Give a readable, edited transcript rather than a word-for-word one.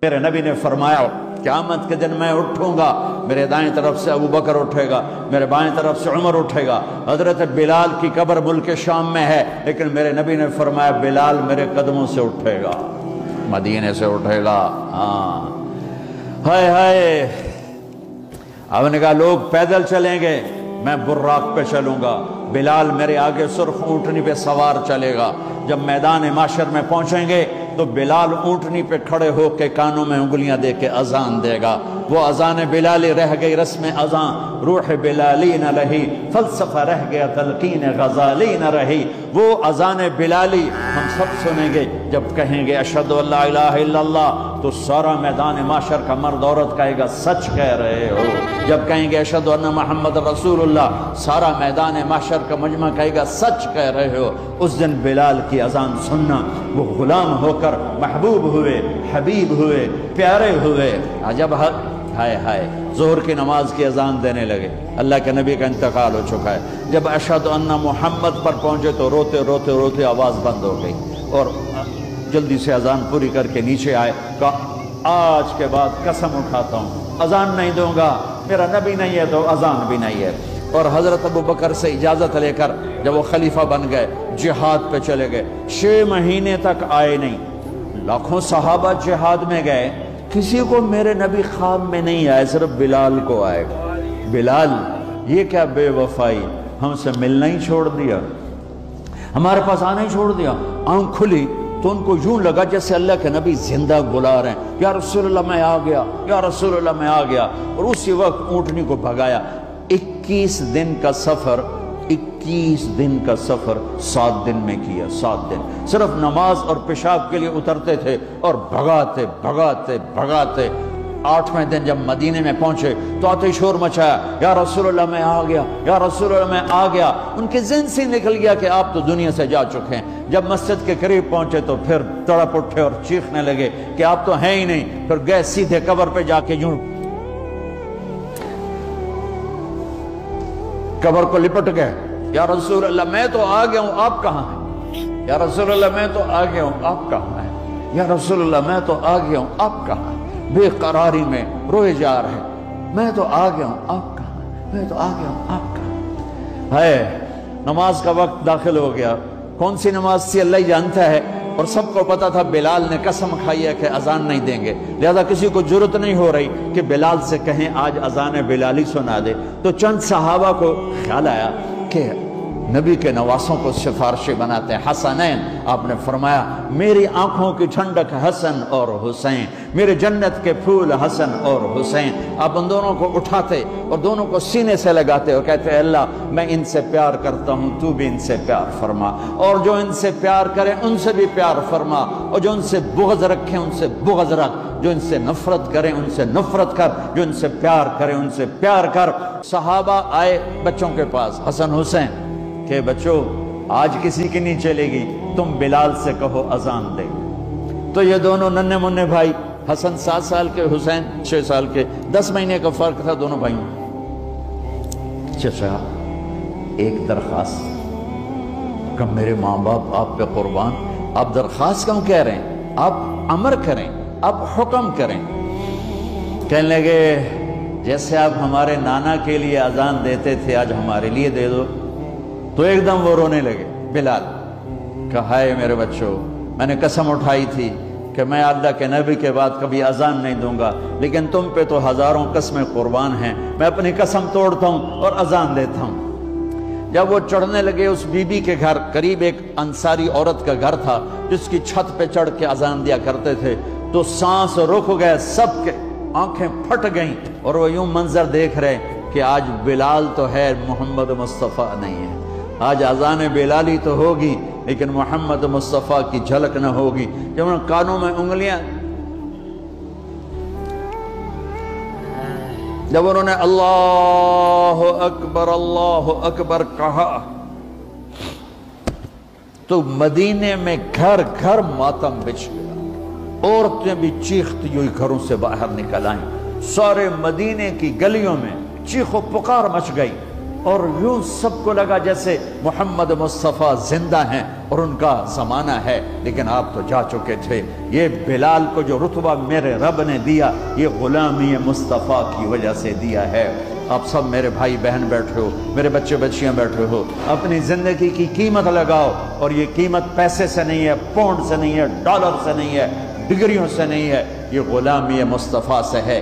میرے نبی نے فرمایا قیامت کے دن میں اٹھوں گا، میرے دائیں طرف سے ابو بکر اٹھے گا، میرے بائیں طرف سے عمر اٹھے گا۔ حضرت بلال کی قبر ملک شام میں ہے، لیکن میرے نبی نے فرمایا بلال میرے قدموں سے اٹھے گا، مدینے سے اٹھے گا۔ ہاں ہائے ہائے، اب نے کہا لوگ پیدل چلیں گے، میں براق پہ چلوں گا، بلال میرے آگے سرخ اونٹنی پہ سوار چلے گا۔ جب میدان معشر میں پہنچیں گے تو بلال اونٹنی پہ کھڑے ہو کے کانوں میں انگلیاں دے کے اذان دے گا۔ وہ اذان بلالی رہ گئی رسم اذان، روح بلالی نہ رہی، فلسفہ رہ گیا تلقین غزالی نہ رہی۔ وہ اذان بلالی ہم سب سنیں گے جب کہیں گے اشہد ان لا الہ الا اللہ، تو سارا میدان معشر کا مرد عورت کہے گا سچ کہہ رہے ہو۔ جب کہیں گے اشہد ان محمد رسول اللہ، سارا میدان معشر کا مجمع کہے گا سچ کہہ رہے ہو۔ اس دن بلال کی اذان سننا، وہ غلام ہو کر محبوب ہوئے، حبیب ہوئے، پیارے ہوئے۔ جب ہائے ہائے ظہر کی نماز کی اذان دینے لگے، اللہ کے نبی کا انتقال ہو چکا ہے، جب اشہد ان محمد پر پہنچے تو روتے روتے روتے آواز بند ہو گئی، اور جلدی سے اذان پوری کر کے نیچے آئے، کہا آج کے بعد قسم اٹھاتا ہوں اذان نہیں دوں گا، میرا نبی نہیں ہے تو اذان بھی نہیں ہے۔ اور حضرت ابو بکر سے اجازت لے کر جب وہ خلیفہ بن گئے، جہاد پہ چلے گئے، 6 مہینے تک آئے نہیں۔ لاکھوں صحابہ جہاد میں گئے، کسی کو میرے نبی خواب میں نہیں آئے، صرف بلال کو آئے۔ بلال یہ کیا بے وفائی، ہم سے ملنا ہی چھوڑ دیا، ہمارے پاس آنا ہی چھوڑ دیا۔ آنکھ کھلی تو ان کو یوں لگا جیسے اللہ کے نبی زندہ بلا رہے ہیں، یا رسول اللہ میں آ گیا، یا رسول اللہ میں آ گیا، اور اسی وقت اونٹنی کو بھگایا۔ 21 دن کا سفر، 21 دن کا سفر 7 دن میں کیا، 7 دن صرف نماز اور پیشاب کے لیے اترتے تھے اور بھگاتے بھگاتے بھگاتے۔ 8ویں دن جب مدینے میں پہنچے تو آتے شور مچایا، یا رسول اللہ میں آ گیا، یا رسول اللہ میں آ گیا۔ ان کے ذہن سے نکل گیا کہ آپ تو دنیا سے جا چکے ہیں۔ جب مسجد کے قریب پہنچے تو پھر تڑپ اٹھے اور چیخنے لگے کہ آپ تو ہیں ہی نہیں۔ پھر گئے سیدھے قبر پہ جا کے یوں قبر کو لپٹ گئے، یا رسول اللہ میں تو آ گیا ہوں، آپ کہاں ہیں؟ یا رسول اللہ میں تو آ گیا ہوں، آپ کہاں ہیں؟ یا رسول اللہ میں تو آ گیا ہوں، آپ کہاں ہیں؟ بے قراری میں روئے جا رہے، میں تو آ گیا ہوں، آپ کہاں ہیں؟ میں تو آ گیا ہوں، آپ کہاں ہیں؟ نماز کا وقت داخل ہو گیا، کون سی نماز تھی اللہ ہی جانتا ہے، اور سب کو پتا تھا بلال نے قسم کھائی ہے کہ اذان نہیں دیں گے، لہذا کسی کو جرت نہیں ہو رہی کہ بلال سے کہیں آج اذان بلالی سنا دے۔ تو چند صحابہ کو خیال آیا کہ نبی کے نواسوں کو سفارشی بناتے ہیں، حسنین۔ آپ نے فرمایا میری آنکھوں کی ٹھنڈک حسن اور حسین، میرے جنت کے پھول حسن اور حسین۔ آپ ان دونوں کو اٹھاتے اور دونوں کو سینے سے لگاتے اور کہتے ہیں اللہ میں ان سے پیار کرتا ہوں، تو بھی ان سے پیار فرما، اور جو ان سے پیار کرے ان سے بھی پیار فرما، اور جو ان سے بغض رکھے ان سے بغض رکھ، جو ان سے نفرت کریں ان سے نفرت کر، جو ان سے پیار کریں ان سے پیار کر۔ صحابہ آئے بچوں کے پاس، حسن حسین، کہ بچوں آج کسی کی نہیں چلے گی، تم بلال سے کہو اذان دے۔ تو یہ دونوں ننھے منھے بھائی، حسن 7 سال کے، حسین 6 سال کے، 10 مہینے کا فرق تھا دونوں بھائیوں۔ چچا ایک درخواست، کہ میرے ماں باپ آپ پہ قربان، آپ درخواست کیوں کہہ رہے ہیں؟ آپ امر کریں، آپ حکم کریں۔ کہنے لگے جیسے آپ ہمارے نانا کے لیے اذان دیتے تھے آج ہمارے لیے دے دو۔ تو ایک دم وہ رونے لگے بلال، کہا ہائے میرے بچوں، میں نے قسم اٹھائی تھی کہ میں اللہ کے نبی کے بعد کبھی اذان نہیں دوں گا، لیکن تم پہ تو ہزاروں قسمیں قربان ہیں، میں اپنی قسم توڑتا ہوں اور اذان دیتا ہوں۔ جب وہ چڑھنے لگے اس بی بی کے گھر، قریب ایک انصاری عورت کا گھر تھا جس کی چھت پہ چڑھ کے اذان دیا کرتے تھے، تو سانس رک گئے سب کے، آنکھیں پھٹ گئیں، اور وہ یوں منظر دیکھ رہے کہ آج بلال تو ہے، محمد مصطفیٰ نہیں ہے۔ آج اذان بلالی تو ہوگی لیکن محمد مصطفیٰ کی جھلک نہ ہوگی۔ جب انہوں نے کانوں میں انگلیاں، جب انہوں نے اللہ اکبر کہا تو مدینے میں گھر گھر ماتم بچھ گیا، عورتیں بھی چیختی ہوئی گھروں سے باہر نکل آئیں، سارے مدینے کی گلیوں میں چیخ و پکار مچ گئی۔ اور یوں سب کو لگا جیسے محمد مصطفیٰ زندہ ہیں اور ان کا زمانہ ہے، لیکن آپ تو جا چکے تھے۔ یہ بلال کو جو رتبہ میرے رب نے دیا، یہ غلامی مصطفیٰ کی وجہ سے دیا ہے۔ آپ سب میرے بھائی بہن بیٹھے ہو، میرے بچے بچیاں بیٹھے ہو، اپنی زندگی کی قیمت لگاؤ، اور یہ قیمت پیسے سے نہیں ہے، پاؤنڈ سے نہیں ہے، ڈالر سے نہیں ہے، ڈگریوں سے نہیں ہے، یہ غلامی مصطفیٰ سے ہے۔